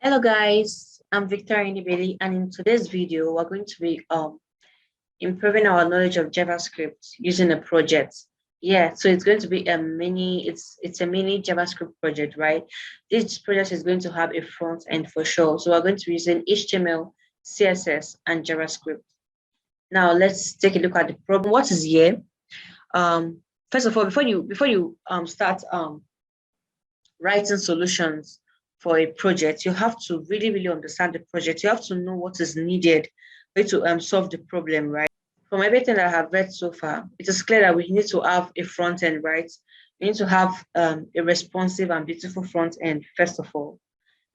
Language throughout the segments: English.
Hello guys, I'm Victoria Nibeli, and in today's video, we're going to be improving our knowledge of JavaScript using a project. Yeah, so it's going to be it's a mini JavaScript project, right? This project is going to have a front end for sure. So we're going to be using HTML, CSS, and JavaScript. Now let's take a look at the problem. What is here? First of all, before you start writing solutions for a project, you have to really understand the project. You have to know what is needed for you to solve the problem, right? From everything that I have read so far, it is clear that we need to have a front end, right? We need to have a responsive and beautiful front end, first of all,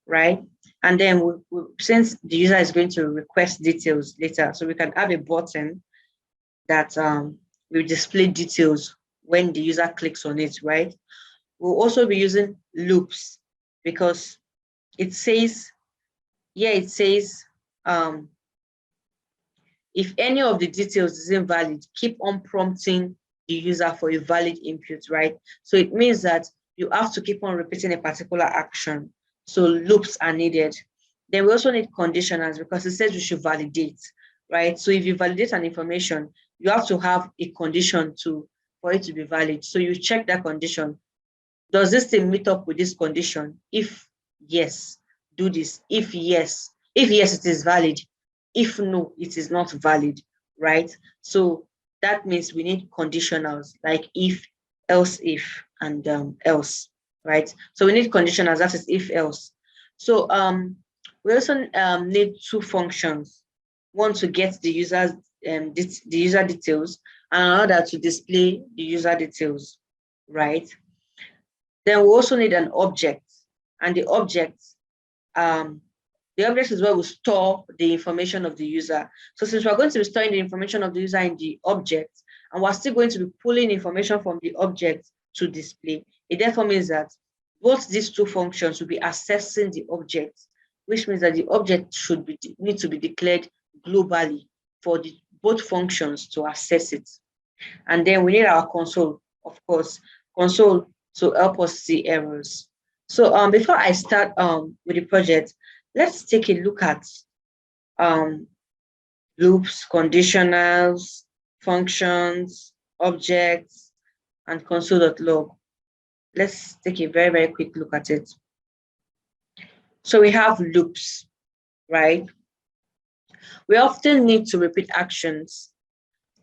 right? And then since the user is going to request details later, so we can add a button that will display details when the user clicks on it, right? We'll also be using loops because it says if any of the details is invalid, keep on prompting the user for a valid input, right? So it means that you have to keep on repeating a particular action. So loops are needed. Then we also need conditionals because it says we should validate, right? So if you validate an information, you have to have a condition for it to be valid. So you check that condition. Does this thing meet up with this condition? If yes, do this. If yes, it is valid. If no, it is not valid, right? So that means we need conditionals like if, else if, and else, right? So we need conditionals, that is if else. So we also need two functions. One to get the user details, and another to display the user details, right? Then we also need an object, and the object is where we store the information of the user. So since we're going to be storing the information of the user in the object, and we're still going to be pulling information from the object to display, it therefore means that both these two functions will be accessing the object, which means that the object need to be declared globally for both functions to access it. And then we need our console, of course, console to help us see errors. So before I start with the project, let's take a look at loops, conditionals, functions, objects, and console.log. Let's take a very quick look at it. So we have loops, right? We often need to repeat actions.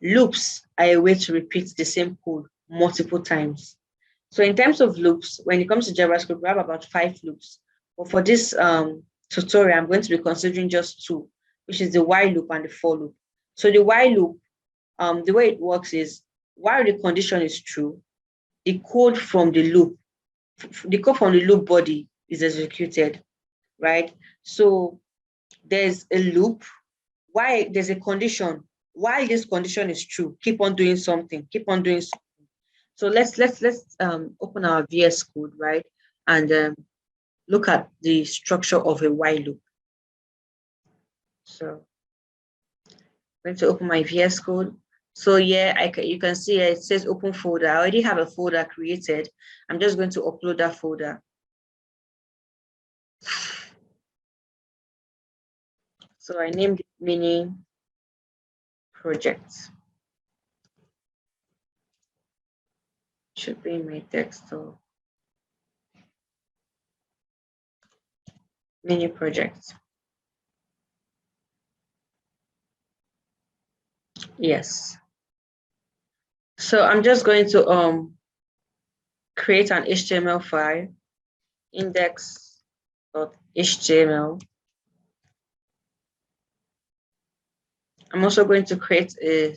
Loops are a way to repeat the same code multiple times. So in terms of loops, when it comes to JavaScript, we have about 5 loops. But for this tutorial, I'm going to be considering just 2, which is the while loop and the for loop. So the while loop, the way it works is while the condition is true, the code from the loop body is executed, right? So there's a loop, why there's a condition, while this condition is true, keep on doing something. So let's open our VS Code, right, and look at the structure of a while loop. So I'm going to open my VS Code. So yeah, you can see it says open folder. I already have a folder created. I'm just going to upload that folder. So I named it mini project. Should be in my text. So mini project. Yes. So I'm just going to create an HTML file, index.html. I'm also going to create a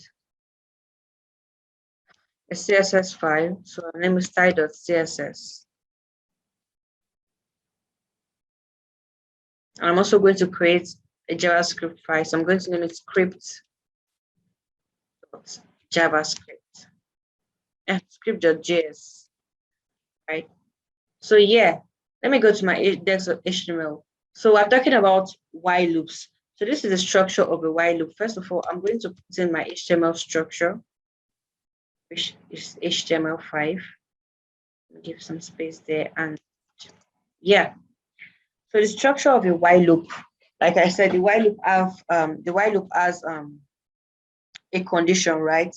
CSS file. So our name is style.css. And I'm also going to create a JavaScript file. So I'm going to name it script.javascript. Script.js, right? So yeah, let me go to my index.html. So we're talking about while loops. So this is the structure of a while loop. First of all, I'm going to put in my HTML structure, which is HTML5. Give some space there, and yeah. So the structure of a while loop, like I said, the while loop has a condition, right?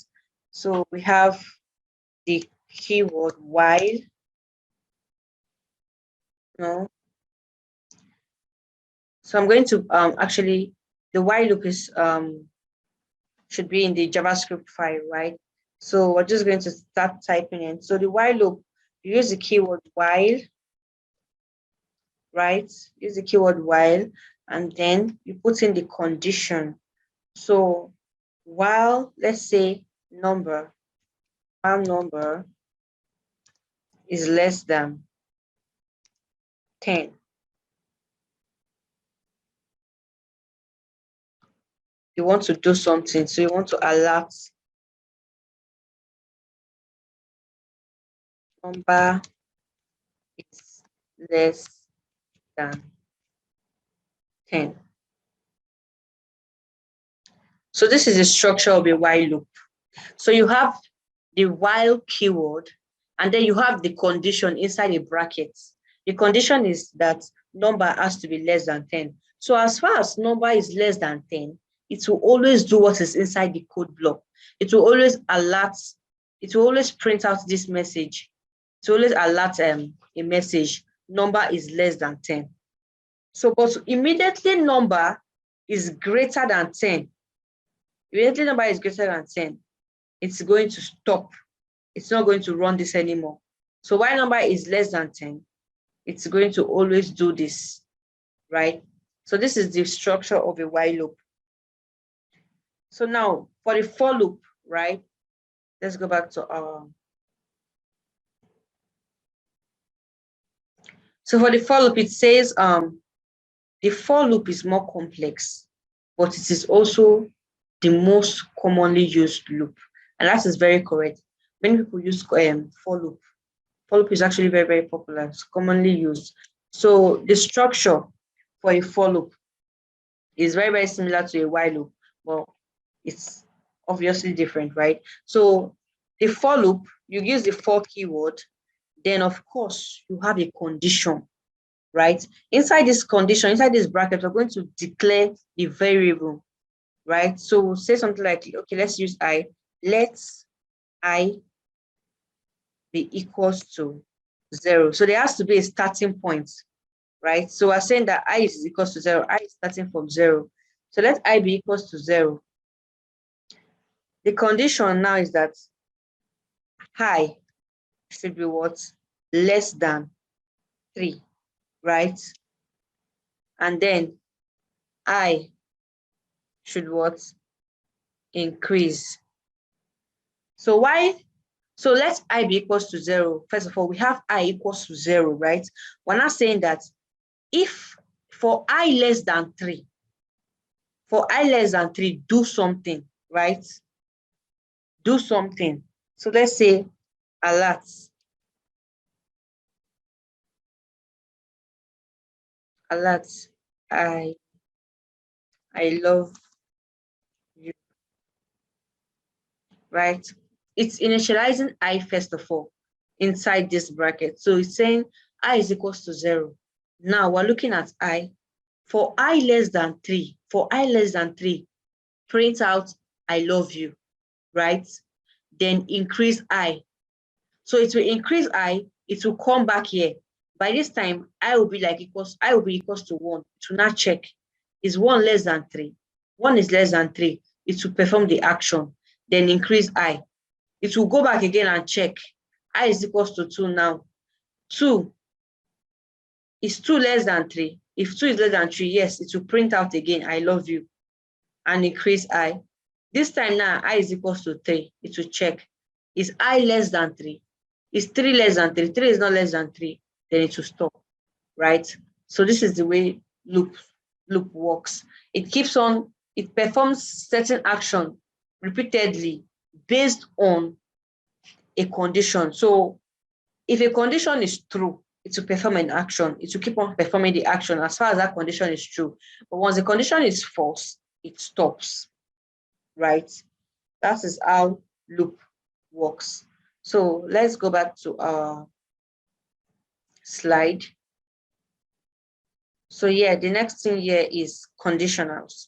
So we have the keyword while, no. So I'm going to actually, the while loop is should be in the JavaScript file, right? So we're just going to start typing in. So the while loop, you use the keyword while, right? Use the keyword while, and then you put in the condition. So while, let's say number, while number is less than 10, you want to do something. So you want to alert number is less than 10. So this is the structure of a while loop. So you have the while keyword, and then you have the condition inside a bracket. The condition is that number has to be less than 10. So as far as number is less than 10, it will always do what is inside the code block. It will always alert, it will always print out this message. It will always alert a message, number is less than 10. So, but immediately number is greater than 10. Immediately number is greater than 10, it's going to stop. It's not going to run this anymore. So while number is less than 10, it's going to always do this, right? So this is the structure of a while loop. So now for the for loop, right? Let's go back to our. So for the for loop, it says the for loop is more complex, but it is also the most commonly used loop. And that is very correct. Many people use for loop. For loop is actually very, very popular. It's commonly used. So the structure for a for loop is very, very similar to a while loop. Well, it's obviously different, right? So the for loop, you use the for keyword, then of course you have a condition, right? Inside this condition, inside this bracket, we're going to declare the variable, right? So we'll say something like, okay, let's use I. Let's I be equals to 0. So there has to be a starting point, right? So we're saying that I is equals to 0. I is starting from 0. So let I be equals to 0. The condition now is that I should be what? Less than 3, right? And then I should what? Increase. So why? So let I be equals to 0. First of all, we have I equals to 0, right? We're not saying that if for I less than 3, do something, right? Do something. So let's say alert. Alert. I love you, right? It's initializing I first of all inside this bracket. So it's saying I is equals to 0. Now we're looking at I. For I less than 3, print out I love you, right? Then increase I. So it will increase I, it will come back here. By this time, I will be equals to 1. It will not check. Is 1 less than 3? 1 is less than 3. It will perform the action. Then increase I. It will go back again and check. I is equals to 2 now. 2 is 2 less than 3. If 2 is less than 3, yes, it will print out again, I love you, and increase I. This time now, I is equals to 3. It will check. Is I less than 3? Is 3 less than 3? 3 is not less than 3. Then it will stop, right? So this is the way loop works. It keeps on, it performs certain action repeatedly based on a condition. So if a condition is true, it will perform an action. It will keep on performing the action as far as that condition is true. But once the condition is false, it stops, right? That is how loop works. So let's go back to our slide. So yeah, the next thing here is conditionals.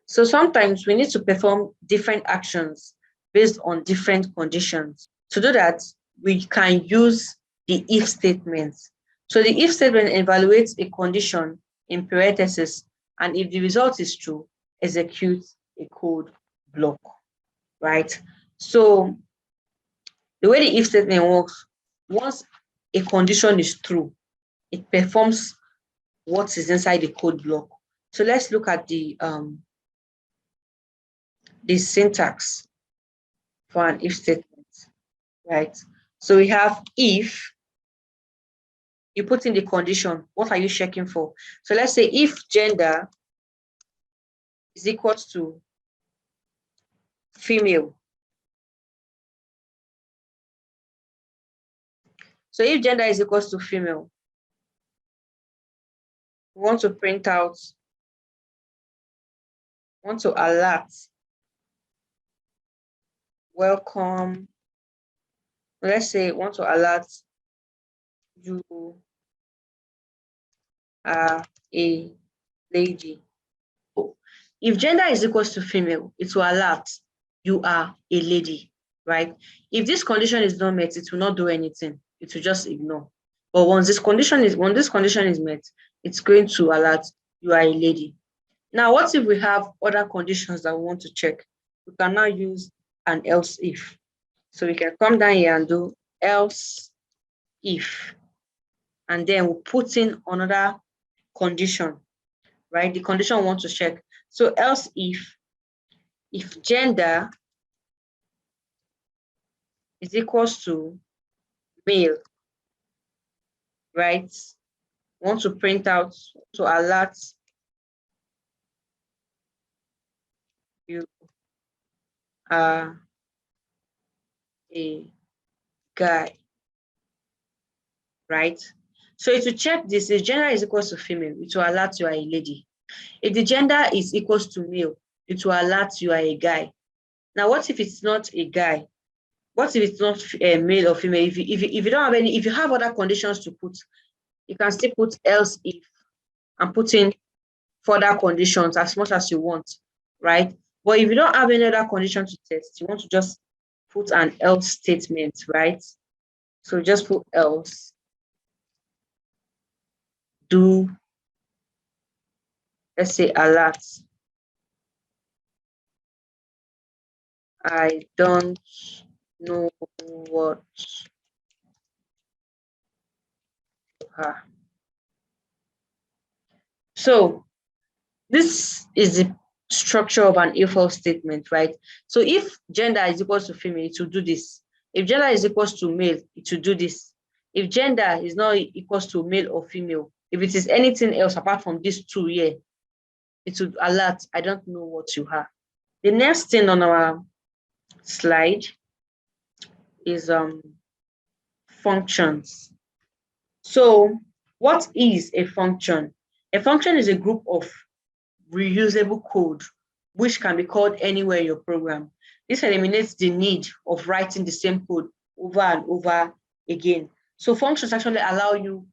So sometimes we need to perform different actions based on different conditions. To do that, we can use the if statement. So the if statement evaluates a condition in parentheses, and if the result is true, executes a code block, right? So the way the if statement works, once a condition is true, it performs what is inside the code block. So let's look at the syntax for an if statement, right? So we have if, you put in the condition, what are you checking for? So let's say if gender is equals to female. So if gender is equals to female, we want to print out, want to alert, welcome. Let's say want to alert, you are a lady. If gender is equals to female, it will alert, you are a lady, right? If this condition is not met, it will not do anything. It will just ignore. But once this condition is met, it's going to alert, you are a lady. Now, what if we have other conditions that we want to check? We can now use an else if. So we can come down here and do else if, and then we'll put in another condition, right? The condition we want to check. So else if gender is equals to male, right? Want to print out, to alert, you are a guy, right? So if you check this, if gender is equals to female, it will alert you are a lady. If the gender is equals to male, it will alert you are a guy. Now, what if it's not a guy? What if it's not a male or female? If you don't have any, if you have other conditions to put, you can still put else if and put in further conditions as much as you want, right? But if you don't have any other condition to test, you want to just put an else statement, right? So just put else, do, let's say alert. I don't know what her. So this is the structure of an if else statement, right? So if gender is equals to female, it will do this. If gender is equals to male, it will do this. If gender is not equals to male or female, if it is anything else apart from these two here, it would alert, I don't know what you have. The next thing on our slide is functions. So what is a function? A function is a group of reusable code which can be called anywhere in your program. This eliminates the need of writing the same code over and over again. So functions actually allow you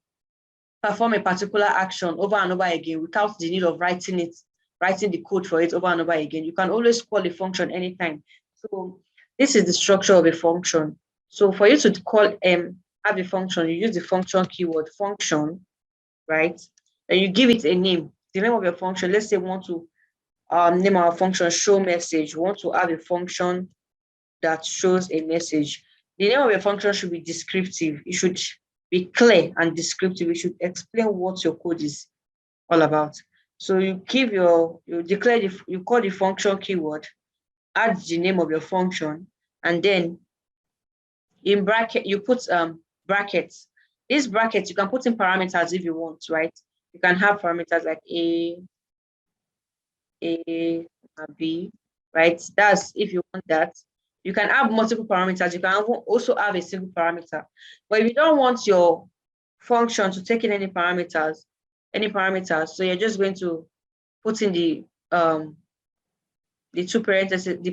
perform a particular action over and over again without the need of writing the code for it over and over again. You can always call a function anytime. So this is the structure of a function. So for you to call have a function, you use the function keyword function, right? And you give it a name. The name of your function. Let's say we want to name our function show message. We want to have a function that shows a message. The name of your function should be descriptive. It should be clear and descriptive. It should explain what your code is all about. So you call the function keyword, add the name of your function, and then in bracket you put brackets. These brackets you can put in parameters if you want, right? You can have parameters like a b, right? That's if you want that. You can have multiple parameters. You can also have a single parameter. But if you don't want your function to take in any parameters, so you're just going to put in the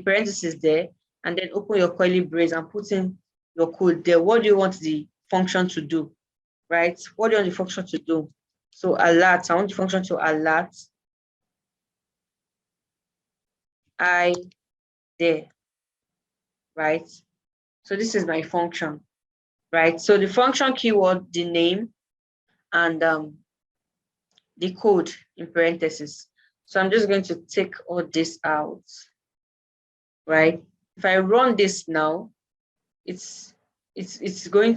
parentheses there, and then open your curly brace and put in your code there. What do you want the function to do, right? What do you want the function to do? So alert, I want the function to alert I there, right? So this is my function, right? So the function keyword, the name, and the code in parentheses. So I'm just going to take all this out, right? If I run this now, it's not going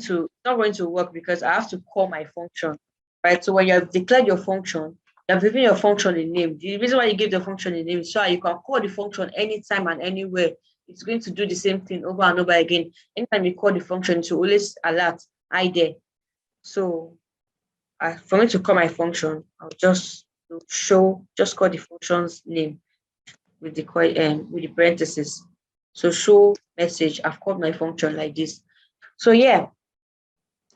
to work because I have to call my function, right? So when you have declared your function, you have given your function a name. The reason why you give the function a name is so you can call the function anytime and anywhere. It's going to do the same thing over and over again. Anytime you call the function, to always alert I there. So for me to call my function, I'll just call the function's name with the parentheses. So show message. I've called my function like this. So yeah,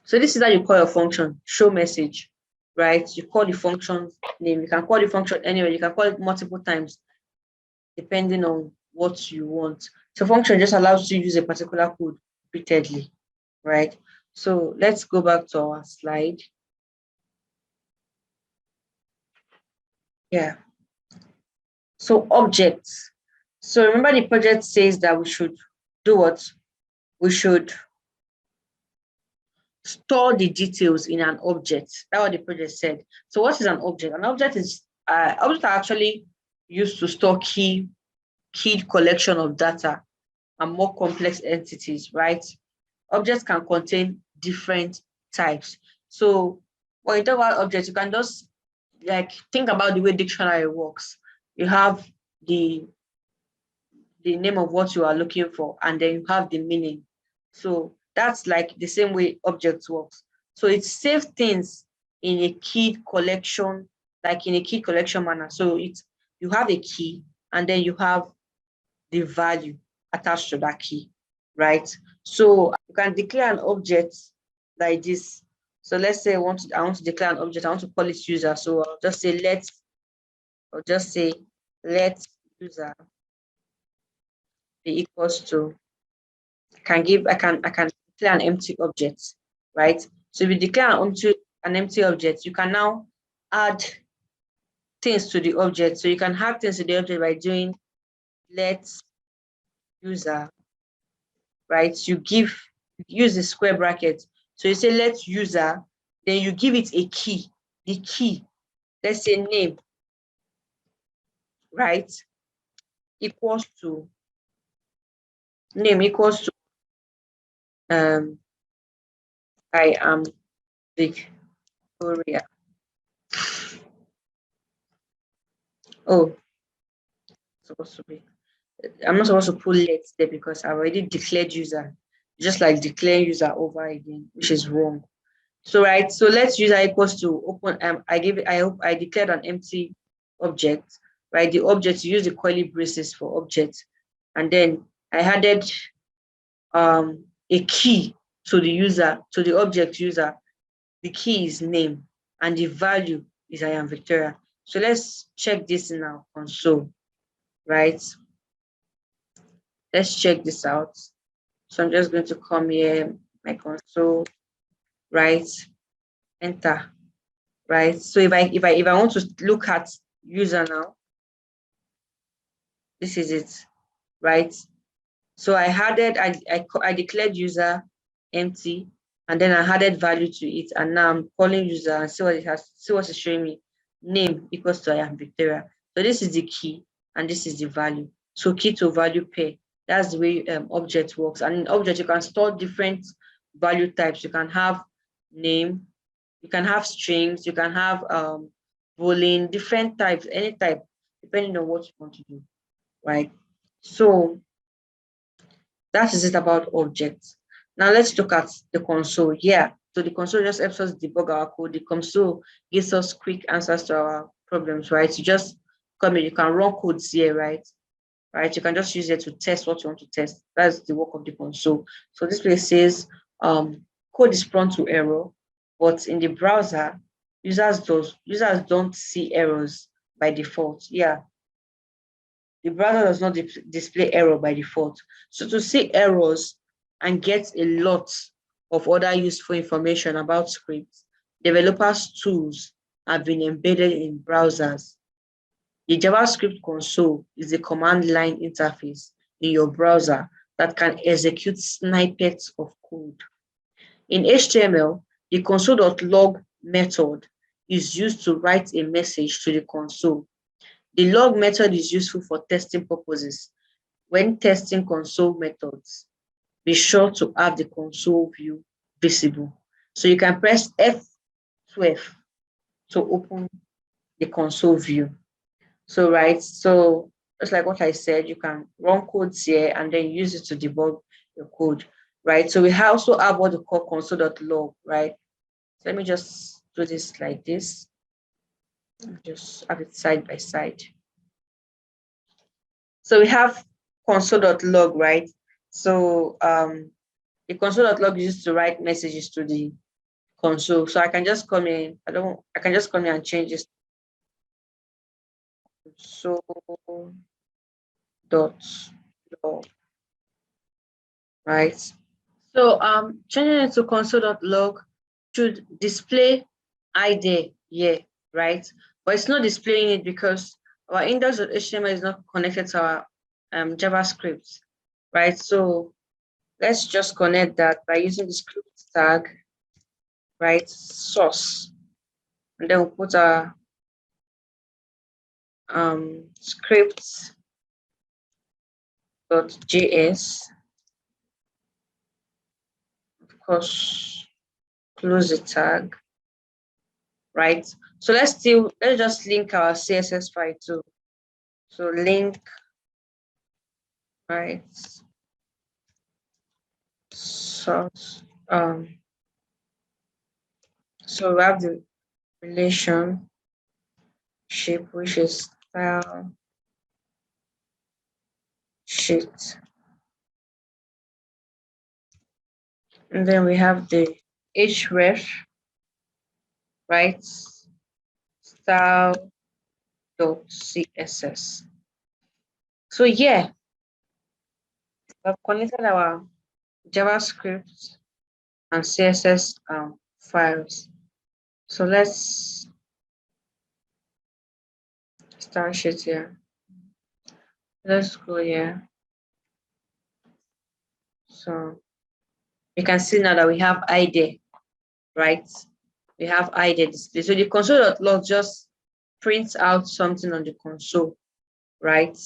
so this is how you call your function, show message, right? You call the function name. You can call the function anyway. You can call it multiple times depending on what you want. So function just allows you to use a particular code repeatedly, right? So let's go back to our slide. Yeah. So objects. So remember the project says that we should do what? We should store the details in an object. That's what the project said. So what is an object? An object is objects are actually used to store keyed collection of data and more complex entities, right? Objects can contain different types. So when you talk about objects, you can just like think about the way dictionary works. You have the the name of what you are looking for, and then you have the meaning. So that's like the same way objects works. So it saves things in a key collection, like in a key collection manner. So it's you have a key and then you have the value attached to that key, right? So you can declare an object like this. So let's say I want to declare an object, I want to call it user. So I'll just say let user be equals to I can declare an empty object, right? So if you declare an empty object, you can now add things to the object. So you can add things to the object by doing let user, right? Use the square bracket. So you say let user, then you give it a key. The key, let's say name, right? Equals to name equals to I am Victoria. Oh, supposed to be. I'm not supposed to put let there because I already declared user, just like declare user over again, which is wrong. So right, so let's user equals to open. I declared an empty object, right? The object use the curly braces for object, and then I added a key to the user to the object user. The key is name, and the value is I am Victoria. So let's check this in our console, right? Let's check this out. So I'm just going to come here, my console, right? Enter, right? So if I want to look at user now, this is it, right? So I declared user empty, and then I added value to it, and now I'm calling user and see what it has. See what it's showing me. Name equals to I am Victoria. So this is the key, and this is the value. So key to value pair. That's the way object works. And in object, you can store different value types. You can have name, you can have strings, you can have boolean, different types, any type, depending on what you want to do, right? So that is it about objects. Now let's look at the console. Yeah, so the console just helps us debug our code. The console gives us quick answers to our problems, right? You just come in, you can run codes here, right? Right, you can just use it to test what you want to test. That's the work of the console. So this place says code is prone to error, but in the browser, users don't see errors by default. Yeah, the browser does not display error by default. So to see errors and get a lot of other useful information about scripts, developers tools have been embedded in browsers. The JavaScript console is a command line interface in your browser that can execute snippets of code. In HTML, the console.log method is used to write a message to the console. The log method is useful for testing purposes. When testing console methods, be sure to have the console view visible. So you can press F12 to open the console view. So, right, so just like what I said, you can run codes here and then use it to debug your code, right? So we also have what we call console.log, right? So let me just do this like this. Just have it side by side. So we have console.log, right? So the console.log is used to write messages to the console. So I can just come in, I can just come in and change this. So dot log, right? So changing it to console.log should display ID here, right? But it's not displaying it because our index.html is not connected to our JavaScript, right? So let's just connect that by using the script tag, right? Source, and then we'll put our script.js, of course, close the tag, right? So let's just link our CSS file too. So link, right? Source. So we have the relationship, which is style sheet, and then we have the href, right? Style.css. So yeah, we've connected our JavaScript and CSS files. So let's start sheet here. Let's go here. So you can see now that we have ID, right? We have ID display. So the console.log just prints out something on the console, right?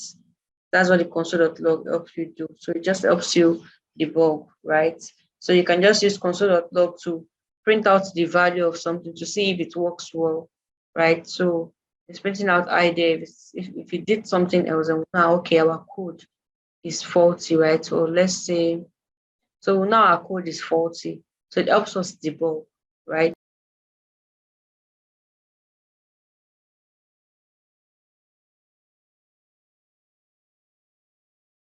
That's what the console.log helps you do. So it just helps you debug, right? So you can just use console.log to print out the value of something to see if it works well, right? So it's printing out ID. If you did something else and now, okay, our code is faulty, right? So let's say, so now our code is faulty. So it helps us debug, right?